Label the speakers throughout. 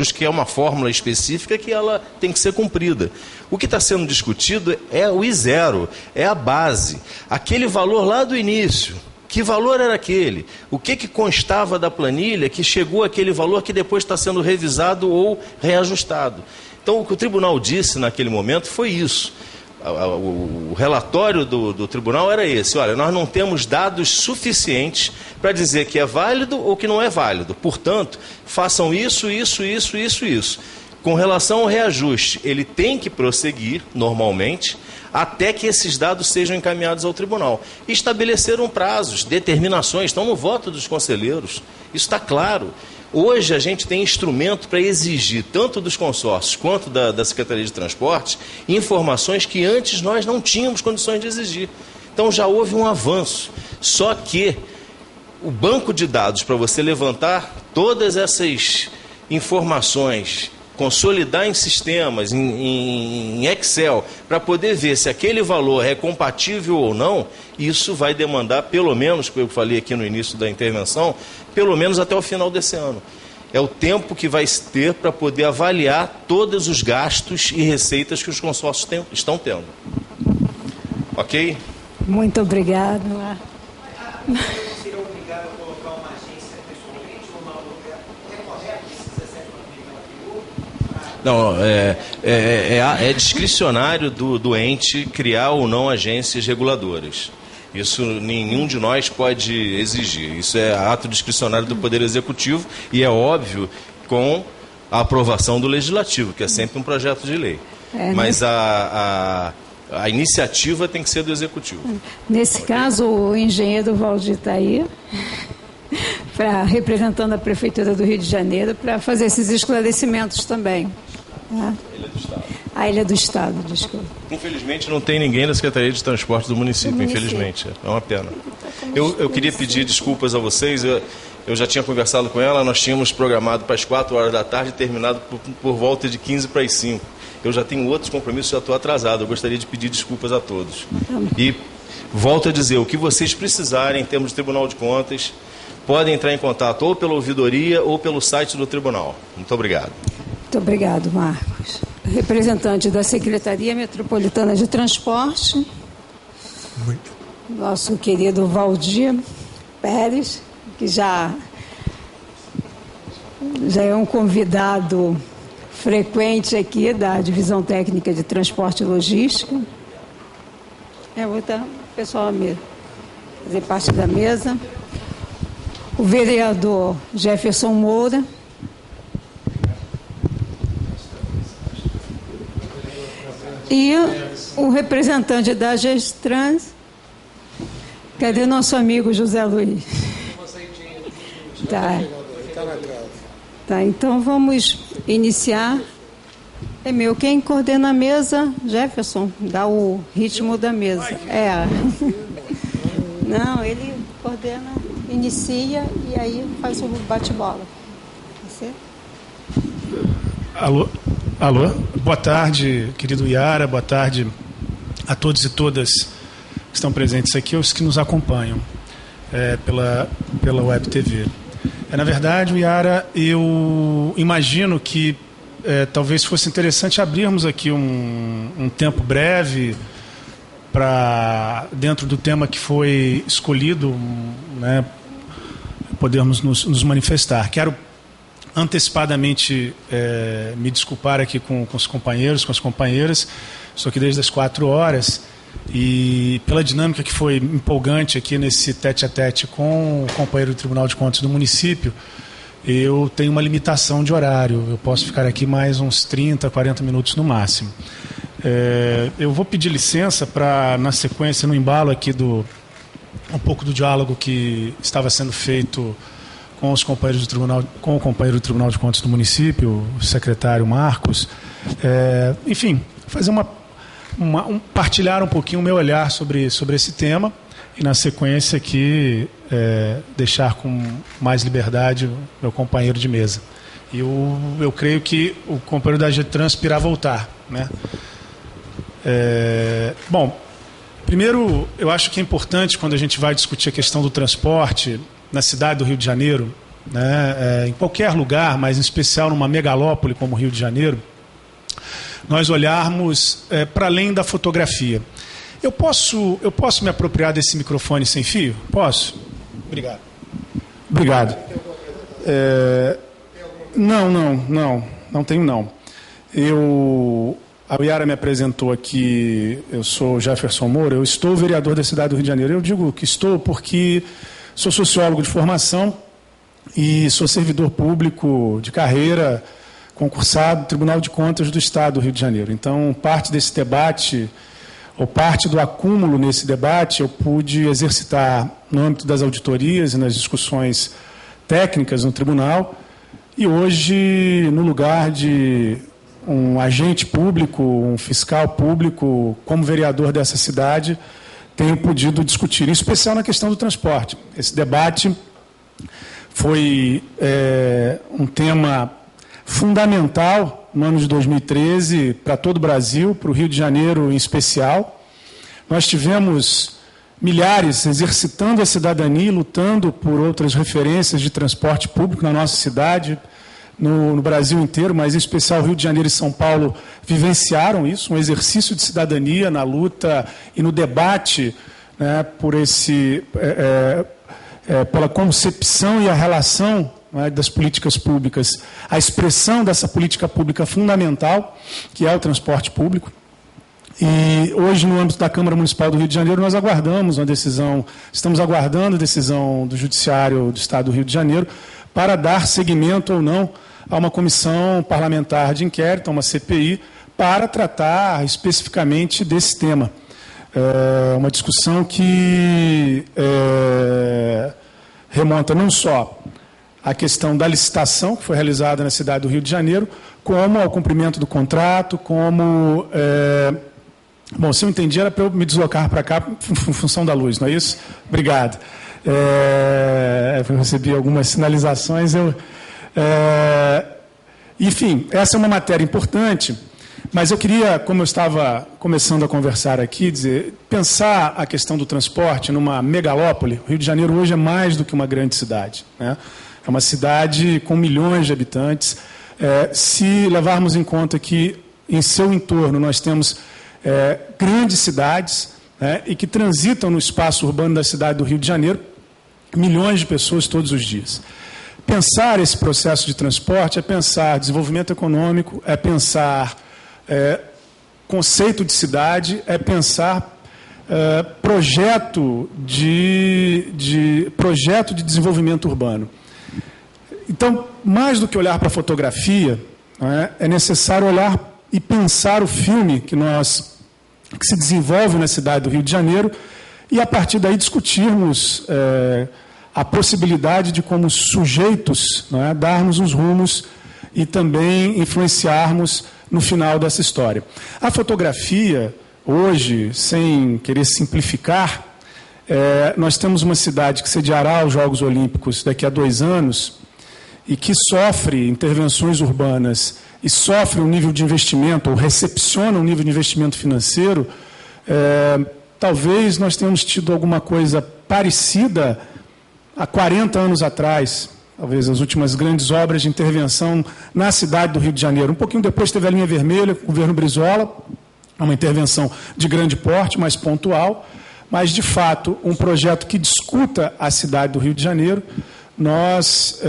Speaker 1: que é uma fórmula específica que ela tem que ser cumprida. O que está sendo discutido é o I0, é a base, aquele valor lá do início. Que valor era aquele? O que constava da planilha que chegou àquele valor que depois está sendo revisado ou reajustado? Então, o que o tribunal disse naquele momento foi isso. O relatório do tribunal era esse: olha, nós não temos dados suficientes para dizer que é válido ou que não é válido, portanto, façam isso. Com relação ao reajuste, ele tem que prosseguir normalmente até que esses dados sejam encaminhados ao tribunal. Estabeleceram prazos, determinações, estão no voto dos conselheiros, isso está claro. Hoje a gente tem instrumento para exigir, tanto dos consórcios quanto da Secretaria de Transportes, informações que antes nós não tínhamos condições de exigir. Então já houve um avanço. Só que o banco de dados para você levantar todas essas informações, consolidar em sistemas, em Excel, para poder ver se aquele valor é compatível ou não, isso vai demandar, pelo menos, como eu falei aqui no início da intervenção, pelo menos até o final desse ano. É o tempo que vai ter para poder avaliar todos os gastos e receitas que os consórcios estão tendo. Ok?
Speaker 2: Muito obrigado.
Speaker 1: Não, é discricionário do ente criar ou não agências reguladoras. Isso nenhum de nós pode exigir. Isso é ato discricionário do Poder Executivo e é óbvio com a aprovação do Legislativo, que é sempre um projeto de lei. Mas a iniciativa tem que ser do Executivo.
Speaker 2: Nesse caso, o engenheiro Valdir está aí, representando a Prefeitura do Rio de Janeiro, para fazer esses esclarecimentos também.
Speaker 1: Ele é do Estado.
Speaker 2: Ele é do Estado, desculpa.
Speaker 1: Infelizmente não tem ninguém da Secretaria de Transporte do município, infelizmente. É uma pena. Eu queria pedir desculpas a vocês. Eu já tinha conversado com ela, nós tínhamos programado para as 4 horas da tarde e terminado por volta de 15 para as 5. Eu já tenho outros compromissos, já estou atrasado. Eu gostaria de pedir desculpas a todos. E volto a dizer, o que vocês precisarem em termos de Tribunal de Contas, podem entrar em contato ou pela ouvidoria ou pelo site do tribunal. Muito obrigado.
Speaker 2: Muito obrigado, Marcos. Representante da Secretaria Metropolitana de Transporte, nosso querido Valdir Pérez, que já é um convidado frequente aqui da Divisão Técnica de Transporte e Logística. Vou estar o pessoal fazer parte da mesa. O vereador Jefferson Moura. E o representante da Gestrans. Cadê nosso amigo José Luiz? Tá, então vamos iniciar. Quem coordena a mesa? Jefferson, dá o ritmo da mesa. Não, ele coordena, inicia e aí faz o bate-bola. Você?
Speaker 3: Alô, boa tarde, querido Iara, boa tarde a todos e todas que estão presentes aqui, os que nos acompanham pela Web TV. Na verdade, Iara, eu imagino que talvez fosse interessante abrirmos aqui um tempo breve para, dentro do tema que foi escolhido, podermos nos manifestar. Quero antecipadamente me desculpar aqui com os companheiros, com as companheiras. Estou aqui desde as 4 horas e pela dinâmica que foi empolgante aqui nesse tete-a-tete com o companheiro do Tribunal de Contas do município, eu tenho uma limitação de horário. Eu posso ficar aqui mais uns 30, 40 minutos no máximo. Eu vou pedir licença para, na sequência, no embalo aqui um pouco do diálogo que estava sendo feito com os companheiros do tribunal, com o companheiro do Tribunal de Contas do município, o secretário Marcos, enfim, fazer partilhar um pouquinho o meu olhar sobre esse tema e, na sequência, aqui deixar com mais liberdade o meu companheiro de mesa. E eu creio que o companheiro da Getrans irá voltar, né? Bom, primeiro, eu acho que é importante, quando a gente vai discutir a questão do transporte na cidade do Rio de Janeiro, né, em qualquer lugar, mas em especial numa megalópole como o Rio de Janeiro, nós olharmos para além da fotografia. Eu posso me apropriar desse microfone sem fio? Posso? Obrigado. Obrigado. Não tenho não. A Yara me apresentou aqui, eu sou Jefferson Moura, eu estou vereador da cidade do Rio de Janeiro. Eu digo que estou porque sou sociólogo de formação e sou servidor público de carreira, concursado no Tribunal de Contas do Estado do Rio de Janeiro. Então, parte desse debate, ou parte do acúmulo nesse debate, eu pude exercitar no âmbito das auditorias e nas discussões técnicas no tribunal, e hoje, no lugar de um agente público, um fiscal público, como vereador dessa cidade, tenho podido discutir, em especial na questão do transporte. Esse debate foi um tema fundamental no ano de 2013 para todo o Brasil, para o Rio de Janeiro em especial. Nós tivemos milhares exercitando a cidadania e lutando por outras referências de transporte público na nossa cidade, no Brasil inteiro, mas em especial Rio de Janeiro e São Paulo vivenciaram isso, um exercício de cidadania na luta e no debate, né, pela concepção e a relação, né, das políticas públicas, a expressão dessa política pública fundamental, que é o transporte público. E hoje, no âmbito da Câmara Municipal do Rio de Janeiro, nós estamos aguardando a decisão do Judiciário do Estado do Rio de Janeiro para dar seguimento ou não a uma comissão parlamentar de inquérito, a uma CPI, para tratar especificamente desse tema. Uma discussão que remonta não só à questão da licitação, que foi realizada na cidade do Rio de Janeiro, como ao cumprimento do contrato, como... Bom, se eu entendi, era para eu me deslocar para cá em função da luz, não é isso? Obrigado. Eu recebi algumas sinalizações. Enfim, essa é uma matéria importante, mas eu queria, como eu estava começando a conversar aqui, pensar a questão do transporte numa megalópole. O Rio de Janeiro hoje é mais do que uma grande cidade, né? É uma cidade com milhões de habitantes. Se levarmos em conta que em seu entorno nós temos grandes cidades, né, e que transitam no espaço urbano da cidade do Rio de Janeiro, milhões de pessoas todos os dias. Pensar esse processo de transporte é pensar desenvolvimento econômico, é pensar conceito de cidade, é pensar projeto de desenvolvimento urbano. Então, mais do que olhar para a fotografia, né, é necessário olhar e pensar o filme que se desenvolve na cidade do Rio de Janeiro e, a partir daí, discutirmos a possibilidade de, como sujeitos, né, darmos os rumos e também influenciarmos no final dessa história. A fotografia, hoje, sem querer simplificar, nós temos uma cidade que sediará os Jogos Olímpicos daqui a 2 anos e que sofre intervenções urbanas e sofre um nível de investimento, ou recepciona um nível de investimento financeiro. Talvez nós tenhamos tido alguma coisa parecida há 40 anos atrás, talvez as últimas grandes obras de intervenção na cidade do Rio de Janeiro. Um pouquinho depois teve a linha vermelha, o governo Brizola, uma intervenção de grande porte, mais pontual, mas, de fato, um projeto que discuta a cidade do Rio de Janeiro. Nós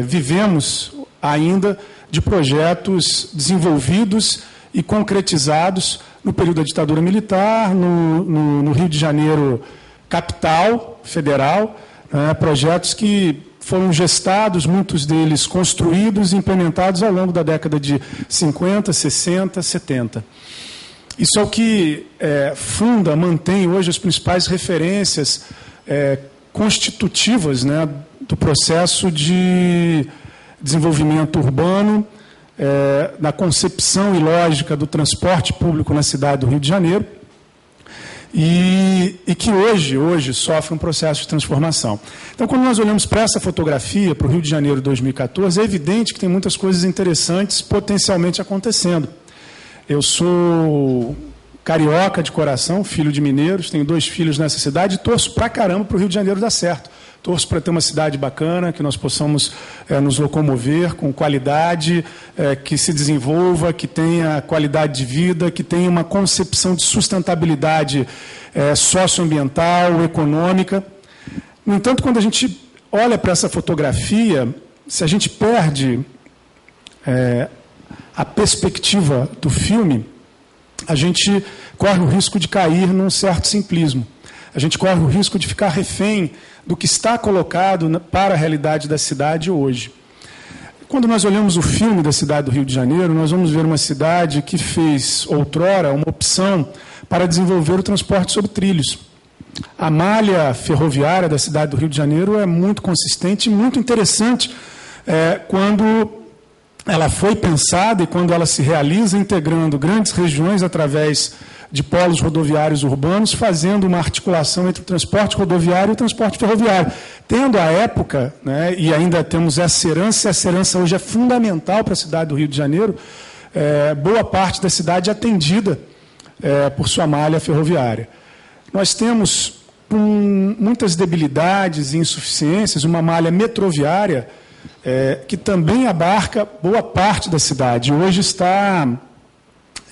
Speaker 3: vivemos ainda de projetos desenvolvidos e concretizados no período da ditadura militar, no Rio de Janeiro capital, federal, projetos que foram gestados, muitos deles construídos e implementados ao longo da década de 50, 60, 70. Isso é o que mantém hoje as principais referências constitutivas, né, do processo de desenvolvimento urbano, na concepção e lógica do transporte público na cidade do Rio de Janeiro, e que hoje sofre um processo de transformação. Então, quando nós olhamos para essa fotografia, para o Rio de Janeiro de 2014, é evidente que tem muitas coisas interessantes potencialmente acontecendo. Eu sou carioca de coração, filho de mineiros, tenho 2 filhos nessa cidade e torço pra caramba para o Rio de Janeiro dar certo. Torço para ter uma cidade bacana, que nós possamos nos locomover com qualidade, que se desenvolva, que tenha qualidade de vida, que tenha uma concepção de sustentabilidade socioambiental, econômica. No entanto, quando a gente olha para essa fotografia, se a gente perde a perspectiva do filme, a gente corre o risco de cair num certo simplismo. A gente corre o risco de ficar refém do que está colocado para a realidade da cidade hoje. Quando nós olhamos o filme da cidade do Rio de Janeiro, nós vamos ver uma cidade que fez, outrora, uma opção para desenvolver o transporte sobre trilhos. A malha ferroviária da cidade do Rio de Janeiro é muito consistente e muito interessante quando ela foi pensada e quando ela se realiza integrando grandes regiões através de polos rodoviários urbanos, fazendo uma articulação entre o transporte rodoviário e o transporte ferroviário. Tendo à época, né, e ainda temos essa herança hoje é fundamental para a cidade do Rio de Janeiro, boa parte da cidade é atendida por sua malha ferroviária. Nós temos, com muitas debilidades e insuficiências, uma malha metroviária que também abarca boa parte da cidade. Hoje está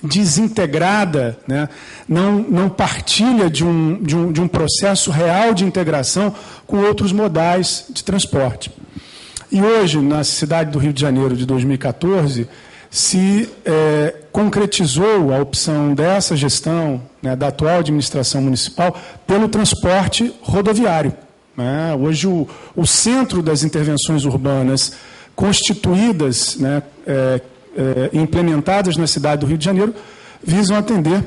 Speaker 3: desintegrada, né? Não partilha de um processo real de integração com outros modais de transporte. E hoje, na cidade do Rio de Janeiro de 2014, se concretizou a opção dessa gestão, né, da atual administração municipal, pelo transporte rodoviário. Né? Hoje, o centro das intervenções urbanas constituídas, né, implementadas na cidade do Rio de Janeiro, visam atender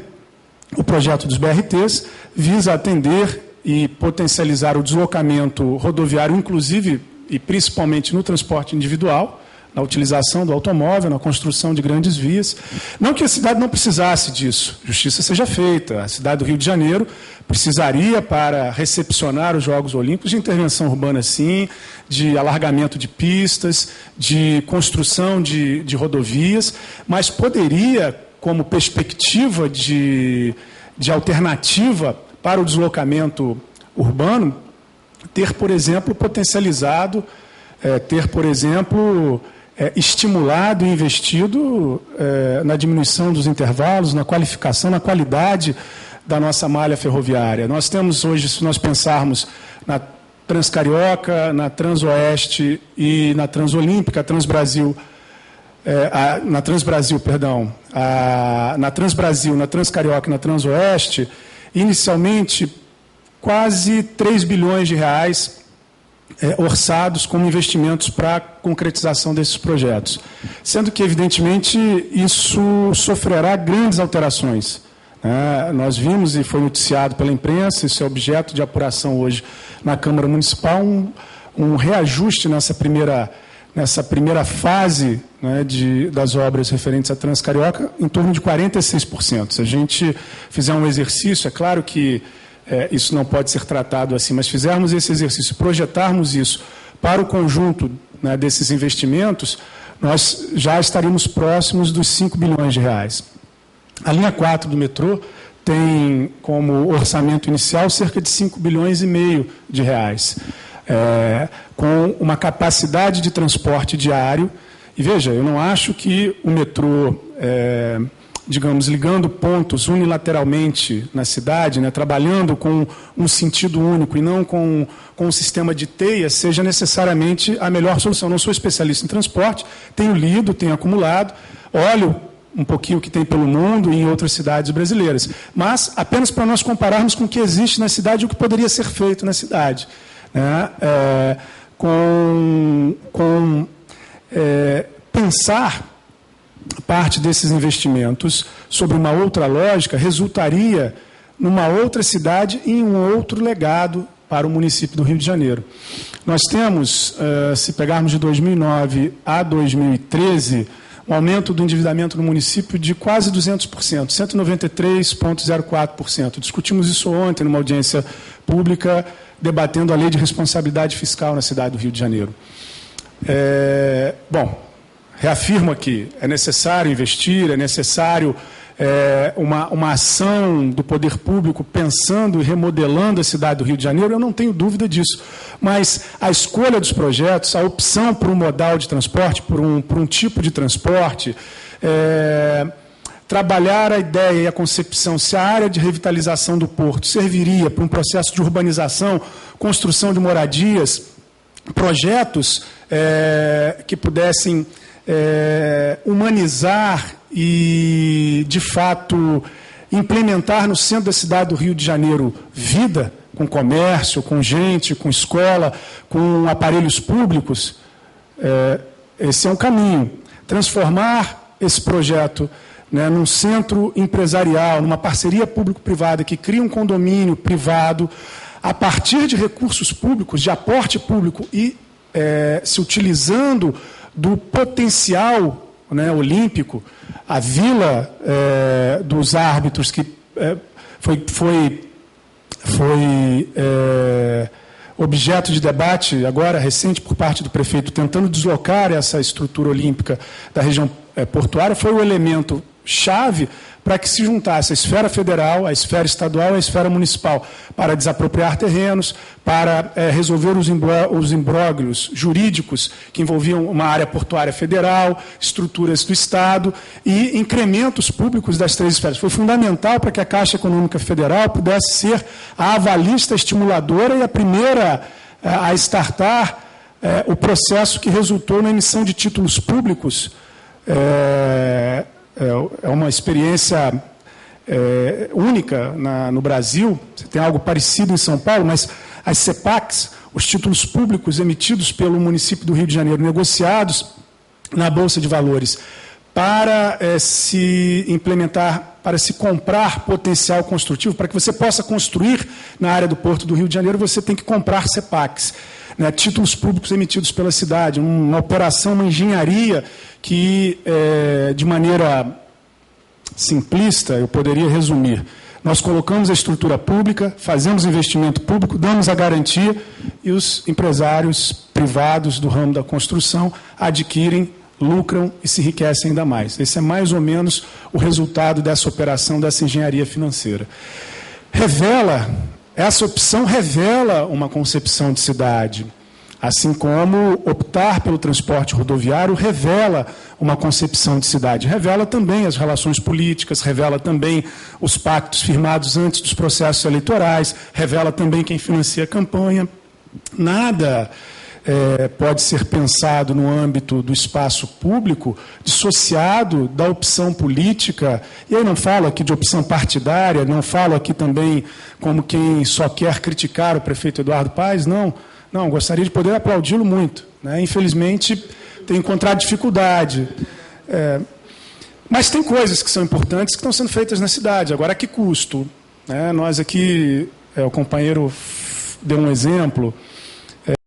Speaker 3: o projeto dos BRTs, visa atender e potencializar o deslocamento rodoviário, inclusive e principalmente no transporte individual, na utilização do automóvel, na construção de grandes vias. Não que a cidade não precisasse disso, justiça seja feita. A cidade do Rio de Janeiro precisaria, para recepcionar os Jogos Olímpicos, de intervenção urbana, sim, de alargamento de pistas, de construção de rodovias, mas poderia, como perspectiva de alternativa para o deslocamento urbano, ter, por exemplo, potencializado, estimulado e investido na diminuição dos intervalos, na qualificação, na qualidade da nossa malha ferroviária. Nós temos hoje, se nós pensarmos na Transcarioca, na Transoeste e na Transolímpica, na Transbrasil, na Transcarioca e na Transoeste, inicialmente quase 3 bilhões de reais orçados como investimentos para a concretização desses projetos. Sendo que, evidentemente, isso sofrerá grandes alterações. Nós vimos, e foi noticiado pela imprensa, isso é objeto de apuração hoje na Câmara Municipal, um reajuste nessa primeira fase, né, das obras referentes à Transcarioca, em torno de 46%. Se a gente fizer um exercício, é claro que isso não pode ser tratado assim, mas fizermos esse exercício, projetarmos isso para o conjunto, né, desses investimentos, nós já estaríamos próximos dos 5 bilhões de reais. A linha 4 do metrô tem como orçamento inicial cerca de 5 bilhões e meio de reais, com uma capacidade de transporte diário. E veja, eu não acho que o metrô, digamos, ligando pontos unilateralmente na cidade, né, trabalhando com um sentido único e não com um sistema de teia, seja necessariamente a melhor solução. Não sou especialista em transporte, tenho lido, tenho acumulado, olho um pouquinho o que tem pelo mundo e em outras cidades brasileiras, mas apenas para nós compararmos com o que existe na cidade e o que poderia ser feito na cidade. Né? Pensar parte desses investimentos sobre uma outra lógica resultaria numa outra cidade e em um outro legado para o município do Rio de Janeiro. Nós temos, se pegarmos de 2009 a 2013, um aumento do endividamento no município de quase 200%, 193,04%. Discutimos isso ontem numa audiência pública, debatendo a lei de responsabilidade fiscal na cidade do Rio de Janeiro. Reafirmo aqui, é necessário investir, é necessário uma ação do poder público pensando e remodelando a cidade do Rio de Janeiro, eu não tenho dúvida disso. Mas a escolha dos projetos, a opção por um modal de transporte, por um tipo de transporte, trabalhar a ideia e a concepção se a área de revitalização do porto serviria para um processo de urbanização, construção de moradias, projetos que pudessem humanizar e, de fato, implementar no centro da cidade do Rio de Janeiro vida, com comércio, com gente, com escola, com aparelhos públicos, esse é um caminho. Transformar esse projeto, né, num centro empresarial, numa parceria público-privada que cria um condomínio privado, a partir de recursos públicos, de aporte público e se utilizando do potencial, né, olímpico, a Vila dos Árbitros, que foi objeto de debate agora recente por parte do prefeito, tentando deslocar essa estrutura olímpica da região portuária, foi o elemento chave para que se juntasse a esfera federal, a esfera estadual e a esfera municipal, para desapropriar terrenos, para resolver os imbróglios jurídicos que envolviam uma área portuária federal, estruturas do Estado e incrementos públicos das três esferas. Foi fundamental para que a Caixa Econômica Federal pudesse ser a avalista estimuladora e a primeira a startar o processo que resultou na emissão de títulos públicos. É uma experiência única no Brasil. Você tem algo parecido em São Paulo, mas as CEPACs, os títulos públicos emitidos pelo município do Rio de Janeiro, negociados na Bolsa de Valores, para se implementar, para se comprar potencial construtivo, para que você possa construir na área do Porto do Rio de Janeiro, você tem que comprar CEPACs. Né, títulos públicos emitidos pela cidade, uma operação, uma engenharia que, de maneira simplista, eu poderia resumir. Nós colocamos a estrutura pública, fazemos investimento público, damos a garantia e os empresários privados do ramo da construção adquirem, lucram e se enriquecem ainda mais. Esse é mais ou menos o resultado dessa operação, dessa engenharia financeira. Essa opção revela uma concepção de cidade, assim como optar pelo transporte rodoviário revela uma concepção de cidade. Revela também as relações políticas, revela também os pactos firmados antes dos processos eleitorais, revela também quem financia a campanha. Nada pode ser pensado no âmbito do espaço público dissociado da opção política. E eu não falo aqui de opção partidária, não falo aqui também como quem só quer criticar o prefeito Eduardo Paes, não, gostaria de poder aplaudi-lo muito, né? Infelizmente, tem encontrado dificuldade. Mas tem coisas que são importantes que estão sendo feitas na cidade. Agora, a que custo? Nós aqui, o companheiro deu um exemplo.